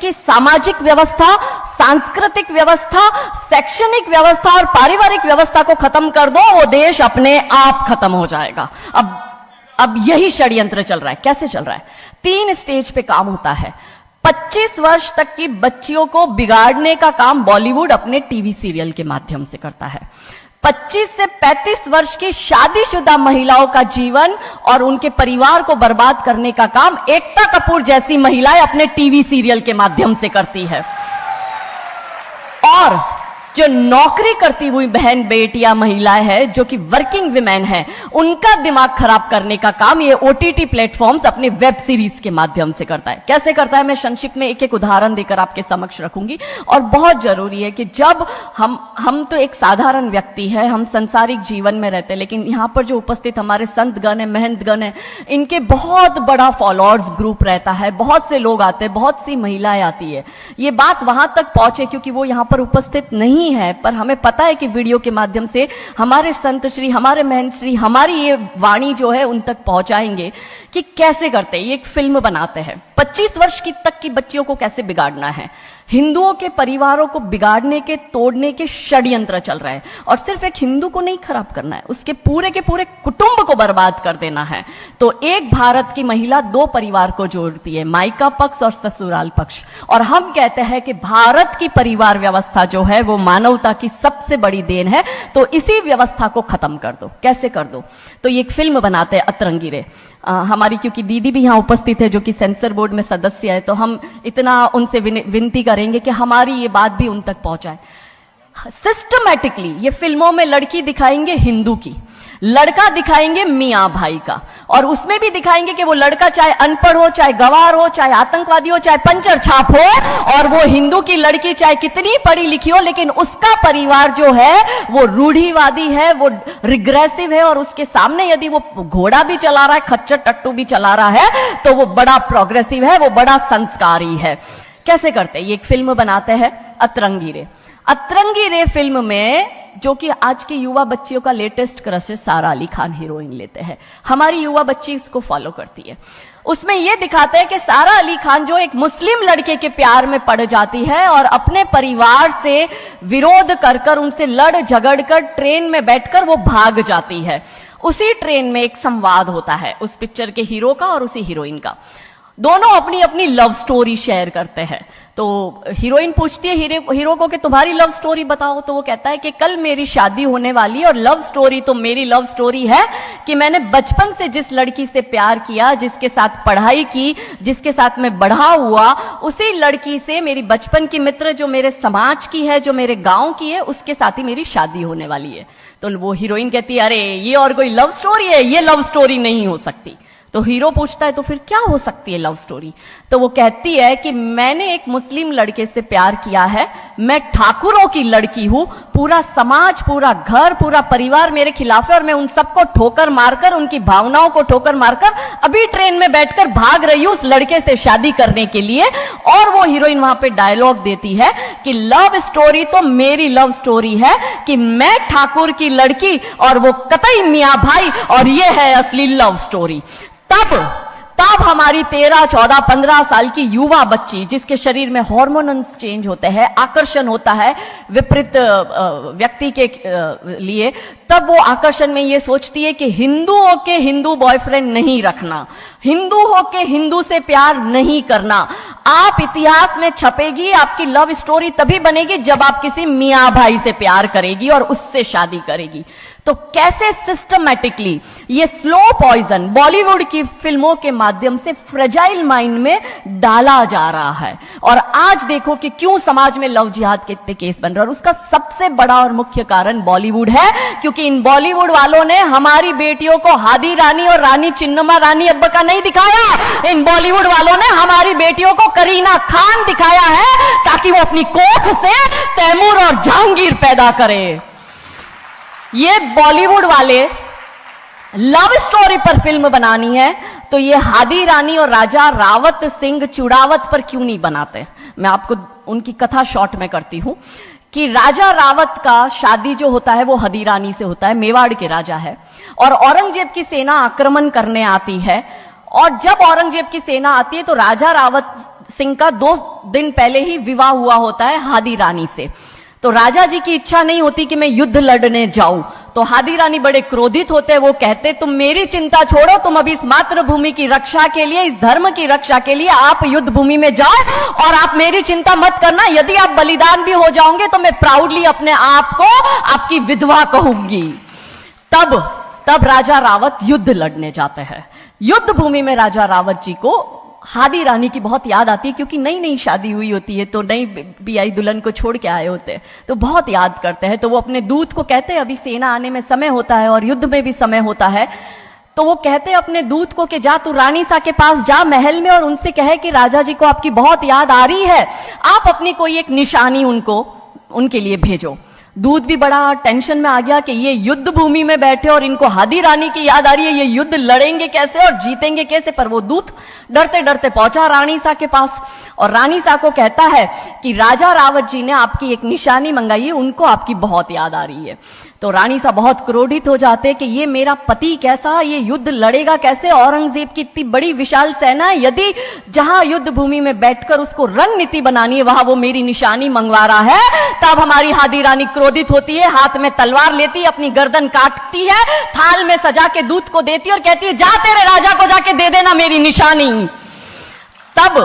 की सामाजिक व्यवस्था, सांस्कृतिक व्यवस्था, शैक्षणिक व्यवस्था और पारिवारिक व्यवस्था को खत्म कर दो, वो देश अपने आप खत्म हो जाएगा। अब यही षड्यंत्र चल रहा है। कैसे चल रहा है? 3 स्टेज पे काम होता है। 25 वर्ष तक की बच्चियों को बिगाड़ने का काम बॉलीवुड अपने टीवी सीरियल के माध्यम से करता है। 25 से 35 वर्ष की शादीशुदा महिलाओं का जीवन और उनके परिवार को बर्बाद करने का काम एकता कपूर जैसी महिलाएं अपने टीवी सीरियल के माध्यम से करती है। और जो नौकरी करती हुई बहन बेटियां महिलाएं हैं, जो कि वर्किंग विमेन हैं, उनका दिमाग खराब करने का काम ये ओटीटी प्लेटफॉर्म्स अपने वेब सीरीज के माध्यम से करता है। कैसे करता है, मैं संक्षिप्त में एक एक उदाहरण देकर आपके समक्ष रखूंगी। और बहुत जरूरी है कि जब हम तो एक साधारण व्यक्ति है, हम संसारिक जीवन में रहते हैं, लेकिन यहां पर जो उपस्थित हमारे संतगण है, महंतगण है, इनके बहुत बड़ा फॉलोअर्स ग्रुप रहता है, बहुत से लोग आते हैं, बहुत सी महिलाएं आती है। ये बात वहां तक पहुंचे क्योंकि वो यहां पर उपस्थित नहीं है, पर हमें पता है कि वीडियो के माध्यम से हमारे संत श्री, हमारे महंत श्री हमारी ये वाणी जो है उन तक पहुंचाएंगे कि कैसे करते हैं। ये एक फिल्म बनाते हैं, 25 वर्ष की तक की बच्चियों को कैसे बिगाड़ना है। हिंदुओं के परिवारों को बिगाड़ने के, तोड़ने के षड्यंत्र चल रहा है। और सिर्फ एक हिंदू को नहीं खराब करना है, उसके पूरे के पूरे कुटुंब को बर्बाद कर देना है। तो एक भारत की महिला 2 परिवार को जोड़ती है, मायका पक्ष और ससुराल पक्ष। और हम कहते हैं कि भारत की परिवार व्यवस्था जो है वो मानवता की सबसे बड़ी देन है। तो इसी व्यवस्था को खत्म कर दो। कैसे कर दो? तो ये एक फिल्म बनाते हैं, अतरंगी रे। हमारी क्योंकि दीदी भी यहां उपस्थित है जो कि सेंसर बोर्ड में सदस्य है, तो हम इतना उनसे विनती करेंगे कि हमारी ये बात भी उन तक पहुंचाए। सिस्टमैटिकली ये फिल्मों में लड़की दिखाएंगे हिंदू की, लड़का दिखाएंगे मियां भाई का, और उसमें भी दिखाएंगे कि वो लड़का चाहे अनपढ़ हो, चाहे गवार हो, चाहे आतंकवादी हो, चाहे पंचर छाप हो, और वो हिंदू की लड़की चाहे कितनी पढ़ी लिखी हो, लेकिन उसका परिवार जो है वो रूढ़िवादी है, वो रिग्रेसिव है, और उसके सामने यदि वो घोड़ा भी चला रहा है, खच्चर टट्टू भी चला रहा है, तो वो बड़ा प्रोग्रेसिव है, वो बड़ा संस्कारी है। कैसे करते हैं? ये एक फिल्म बनाते हैं, अतरंगी रे। अतरंगी रे फिल्म में जो कि आज की युवा बच्चियों का लेटेस्ट क्रश है, सारा अली खान हीरोइन लेते हैं। हमारी युवा बच्ची इसको फॉलो करती है। उसमें यह दिखाते हैं कि सारा अली खान जो एक मुस्लिम लड़के के प्यार में पड़ जाती है और अपने परिवार से विरोध कर कर, उनसे लड़ झगड़ कर ट्रेन में बैठकर वो भाग जाती है। उसी ट्रेन में एक संवाद होता है उस पिक्चर के हीरो का और उसी हीरोइन का। दोनों अपनी अपनी लव स्टोरी शेयर करते हैं। तो हीरोइन पूछती है हीरो को कि तुम्हारी लव स्टोरी बताओ। तो वो कहता है कि कल मेरी शादी होने वाली है और लव स्टोरी तो मेरी लव स्टोरी है कि मैंने बचपन से जिस लड़की से प्यार किया, जिसके साथ पढ़ाई की, जिसके साथ मैं बढ़ा हुआ, उसी लड़की से, मेरी बचपन की मित्र जो मेरे समाज की है, जो मेरे गांव की है, उसके साथ ही मेरी शादी होने वाली है। तो वो हीरोइन कहती है अरे ये और कोई लव स्टोरी है, ये लव स्टोरी नहीं हो सकती। तो हीरो पूछता है तो फिर क्या हो सकती है लव स्टोरी? तो वो कहती है कि मैंने एक मुस्लिम लड़के से प्यार किया है, मैं ठाकुरों की लड़की हूं, पूरा समाज, पूरा घर, पूरा परिवार मेरे खिलाफ है और मैं उन सबको ठोकर मारकर, उनकी भावनाओं को ठोकर मारकर अभी ट्रेन में बैठकर भाग रही हूं उस लड़के से शादी करने के लिए। और वो हीरोइन वहां पे डायलॉग देती है कि लव स्टोरी तो मेरी लव स्टोरी है कि मैं ठाकुर की लड़की और वो कतई मियां भाई, और ये है असली लव स्टोरी। तब हमारी 13, 14, 15 साल की युवा बच्ची, जिसके शरीर में हार्मोन्स चेंज होते हैं, आकर्षण होता है विपरीत व्यक्ति के लिए, तब वो आकर्षण में ये सोचती है कि हिंदू होके हिंदू बॉयफ्रेंड नहीं रखना, हिंदू होके हिंदू से प्यार नहीं करना। आप इतिहास में छपेगी, आपकी लव स्टोरी तभी बनेगी जब आप किसी मियां भाई से प्यार करेगी और उससे शादी करेगी। तो कैसे सिस्टमैटिकली ये स्लो पॉइजन बॉलीवुड की फिल्मों के माध्यम से फ्रेजाइल माइंड में डाला जा रहा है। और आज देखो कि क्यों समाज में लव जिहाद के इतने केस बन रहे हैं, और उसका सबसे बड़ा और मुख्य कारण बॉलीवुड है, क्योंकि इन बॉलीवुड वालों ने हमारी बेटियों को हादी रानी और रानी चिन्नमा रानी अब्बा का नहीं दिखाया। इन बॉलीवुड वालों ने हमारी बेटियों को करीना खान दिखाया है ताकि वो अपनी कोख से तैमूर और जहांगीर पैदा करे। ये बॉलीवुड वाले लव स्टोरी पर फिल्म बनानी है तो ये हादी रानी और राजा रावत सिंह चुड़ावत पर क्यों नहीं बनाते? मैं आपको उनकी कथा शॉर्ट में करती हूं कि राजा रावत का शादी जो होता है वो हादी रानी से होता है, मेवाड़ के राजा है, और औरंगजेब की सेना आक्रमण करने आती है। और जब औरंगजेब की सेना आती है तो राजा रावत सिंह का 2 दिन पहले ही विवाह हुआ होता है हादी रानी से। तो राजा जी की इच्छा नहीं होती कि मैं युद्ध लड़ने जाऊं, तो हादी रानी बड़े क्रोधित होते, वो कहते तुम मेरी चिंता छोड़ो, तुम अभी इस मातृभूमि की रक्षा के लिए, इस धर्म की रक्षा के लिए आप युद्ध भूमि में जाओ और आप मेरी चिंता मत करना। यदि आप बलिदान भी हो जाओगे तो मैं प्राउडली अपने आप को आपकी विधवा कहूंगी। तब राजा रावत युद्ध लड़ने जाते हैं। युद्ध भूमि में राजा रावत जी को हादी रानी की बहुत याद आती है, क्योंकि नई नई शादी हुई होती है, तो नई बियाई दुल्हन को छोड़ के आए होते हैं, तो बहुत याद करते हैं। तो वो अपने दूत को कहते हैं, अभी सेना आने में समय होता है और युद्ध में भी समय होता है, तो वो कहते हैं अपने दूत को कि जा तू रानी सा के पास जा महल में और उनसे कहे कि राजा जी को आपकी बहुत याद आ रही है, आप अपनी कोई एक निशानी उनके लिए भेजो। दूत भी बड़ा टेंशन में आ गया कि ये युद्ध भूमि में बैठे और इनको हादी रानी की याद आ रही है, ये युद्ध लड़ेंगे कैसे और जीतेंगे कैसे। पर वो दूत डरते डरते पहुंचा रानी सा के पास और रानी सा को कहता है कि राजा रावत जी ने आपकी एक निशानी मंगाई है, उनको आपकी बहुत याद आ रही है। तो रानी सा बहुत क्रोधित हो जाते कि ये मेरा पति कैसा, ये युद्ध लड़ेगा कैसे, औरंगजेब की इतनी बड़ी विशाल सेना है, यदि जहां युद्ध भूमि में बैठकर उसको रणनीति बनानी है वहां वो मेरी निशानी मंगवा रहा है। तब हमारी हादी रानी क्रोधित होती है, हाथ में तलवार लेती है, अपनी गर्दन काटती है, थाल में सजा के दूत को देती है और कहती है जा तेरे राजा को जाके दे देना मेरी निशानी। तब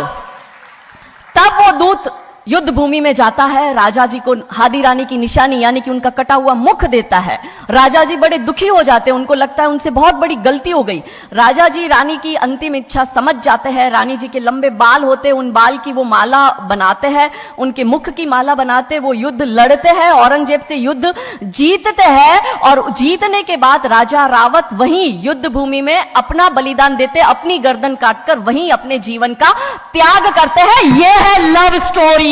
वो दूत युद्ध भूमि में जाता है, राजा जी को हादी रानी की निशानी यानी कि उनका कटा हुआ मुख देता है। राजा जी बड़े दुखी हो जाते हैं, उनको लगता है उनसे बहुत बड़ी गलती हो गई। राजा जी रानी की अंतिम इच्छा समझ जाते हैं, रानी जी के लंबे बाल होते हैं, उन बाल की वो माला बनाते हैं, उनके मुख की माला बनाते, वो युद्ध लड़ते हैं, औरंगजेब से युद्ध जीतते हैं और जीतने के बाद राजा रावत वहीं युद्ध भूमि में अपना बलिदान देते, अपनी गर्दन काटकर वहीं अपने जीवन का त्याग करते हैं। यह है लव स्टोरी।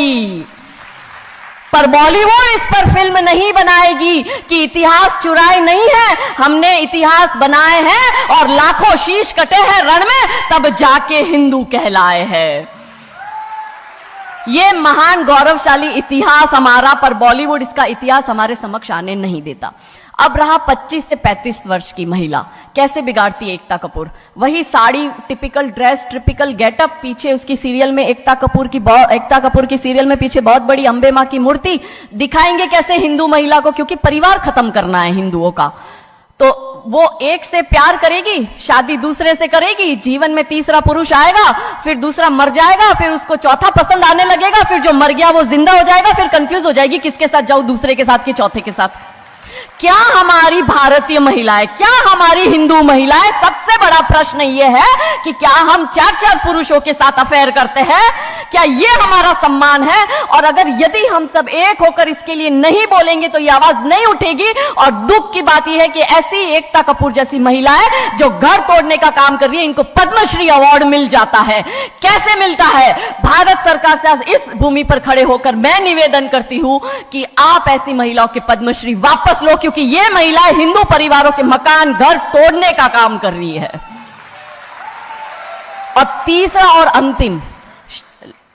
पर बॉलीवुड इस पर फिल्म नहीं बनाएगी कि इतिहास चुराए नहीं है, हमने इतिहास बनाए हैं और लाखों शीश कटे हैं रण में, तब जाके हिंदू कहलाए हैं। ये महान गौरवशाली इतिहास हमारा, पर बॉलीवुड इसका इतिहास हमारे समक्ष आने नहीं देता। अब रहा 25 से 35 वर्ष की महिला, कैसे बिगाड़ती है एकता कपूर। वही sari, typical dress, typical getup, पीछे उसकी सीरियल में एकता कपूर की सीरियल में पीछे बहुत बड़ी अंबे मां की मूर्ति। दिखाएंगे कैसे हिंदू महिला को, क्योंकि परिवार खत्म करना है हिंदुओं का। तो वो एक से प्यार करेगी, शादी दूसरे से करेगी, जीवन में तीसरा पुरुष आएगा, फिर दूसरा मर जाएगा, फिर उसको चौथा पसंद आने लगेगा, फिर जो मर गया वो जिंदा हो जाएगा, फिर कंफ्यूज हो जाएगी किसके साथ जाऊं, दूसरे के साथ कि चौथे के साथ। क्या हमारी भारतीय महिलाएं, क्या हमारी हिंदू महिलाएं, सबसे बड़ा प्रश्न यह है कि क्या हम 4-4 पुरुषों के साथ अफेयर करते हैं? क्या यह हमारा सम्मान है? और अगर यदि हम सब एक होकर इसके लिए नहीं बोलेंगे तो यह आवाज नहीं उठेगी। और दुख की बात यह है कि ऐसी एकता कपूर जैसी महिलाएं जो घर तोड़ने का काम कर रही है, इनको पद्मश्री अवार्ड मिल जाता है। कैसे मिलता है? भारत सरकार से आज इस भूमि पर खड़े होकर मैं निवेदन करती हूं कि आप ऐसी महिलाओं के पद्मश्री वापस लो, क्योंकि ये महिलाएं हिंदू परिवारों के मकान, घर तोड़ने का काम कर रही है। और तीसरा और अंतिम,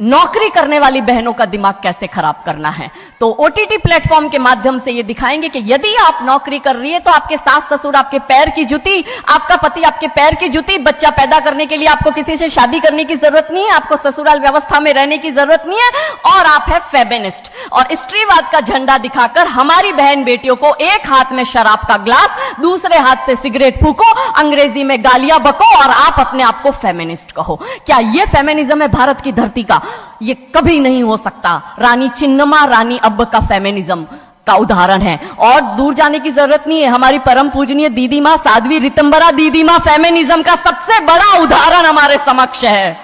नौकरी करने वाली बहनों का दिमाग कैसे खराब करना है। तो ओटीटी प्लेटफॉर्म के माध्यम से ये दिखाएंगे कि यदि आप नौकरी कर रही है तो आपके सास ससुर आपके पैर की जूती, आपका पति आपके पैर की जूती। बच्चा पैदा करने के लिए आपको किसी से शादी करने की जरूरत नहीं है, आपको ससुराल व्यवस्था में रहने की जरूरत नहीं है, और आप है फेमिनिस्ट। और स्त्रीवाद का झंडा दिखाकर हमारी बहन बेटियों को एक हाथ में शराब का ग्लास, दूसरे हाथ से सिगरेट फूको, अंग्रेजी में गालियां बको और आप अपने आप को फेमिनिस्ट कहो। क्या यह फेमिनिज्म है भारत की धरती का? ये कभी नहीं हो सकता। रानी चिन्नमा, रानी अब्ब का फेमिनिज्म का उदाहरण है। और दूर जाने की जरूरत नहीं है, हमारी परम पूजनीय दीदी मां साध्वी रितंबरा दीदी मां फेमिनिज्म का सबसे बड़ा उदाहरण हमारे समक्ष है।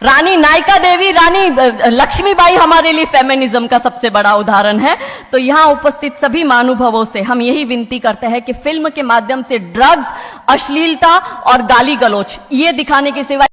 रानी नायका देवी, रानी लक्ष्मीबाई हमारे लिए फेमिनिज्म का सबसे बड़ा उदाहरण है। तो यहां उपस्थित सभी महानुभावों से हम यही विनती करते हैं कि फिल्म के माध्यम से ड्रग्स, अश्लीलता और गाली गलौच ये दिखाने के सिवा